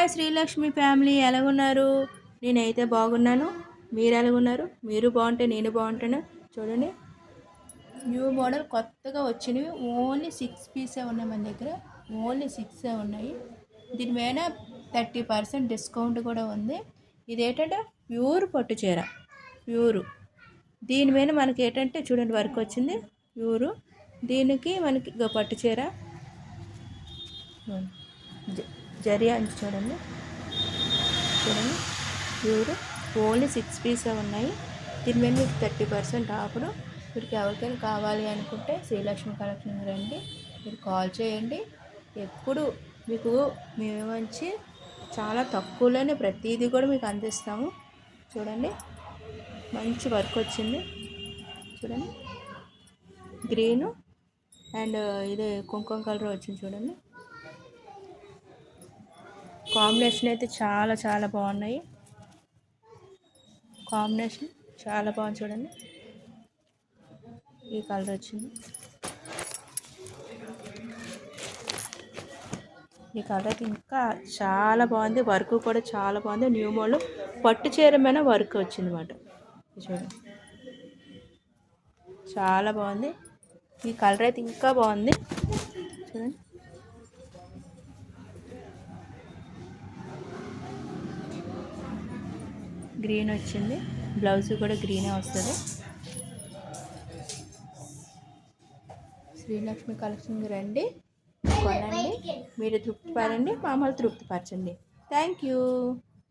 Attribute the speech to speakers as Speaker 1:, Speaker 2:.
Speaker 1: Hi Srilakshmi family, ఎలాగున్నారు? నేనైతే బాగున్నాను. మీరు ఎలాగున్నారు? మీరు బాగుంటే నేను బాగుంటాను. చూడండి, న్యూ మోడల్ కొత్తగా వచ్చినవి. ఓన్లీ 6 పీసే ఉన్నాయి మన దగ్గర. ఓన్లీ 6 ఉన్నాయి. దీని మీద 30% డిస్కౌంట్ కూడా ఉంది. ఇది ఏంటంటే ప్యూర్ పట్టు చీర, ప్యూరు. దీని మీద మనకి ఏంటంటే చూడండి, వర్క్ వచ్చింది ప్యూరు. దీనికి మనకి పట్టు చీర జరి అంచు చూడండి, ప్యూర్. ఓన్లీ 6 పీసే ఉన్నాయి. దీని మీద మీకు 30% ఆఫర్. మీకు ఎవరికైనా కావాలి అనుకుంటే శ్రీలక్ష్మి కలెక్షన్ రండి, మీరు కాల్ చేయండి. ఎప్పుడు మీకు మేము మంచి చాలా తక్కువలోనే ప్రతిదీ కూడా మీకు అందిస్తాము. చూడండి, మంచి వర్క్ వచ్చింది. చూడండి, గ్రీను అండ్ ఇదే కుంకుమ కలర్ వచ్చింది. చూడండి, కాంబినేషన్ అయితే చాలా చాలా బాగున్నాయి. కాంబినేషన్ చాలా బాగుంది. చూడండి, ఈ కలర్ వచ్చింది. ఈ కలర్ అయితే ఇంకా చాలా బాగుంది. వర్క్ కూడా చాలా బాగుంది. న్యూ మోడల్ పట్టు చీర మీద వర్క్ వచ్చింది అన్నమాట. చూడండి, చాలా బాగుంది. ఈ కలర్ అయితే ఇంకా బాగుంది. చూడండి, గ్రీన్ వచ్చింది. బ్లౌజ్ కూడా గ్రీనే వస్తుంది. శ్రీలక్ష్మి కలెక్షన్కి రండి, కొనండి, మీరు తృప్తి పడండి, మామూలు తృప్తిపరచండి. Thank you.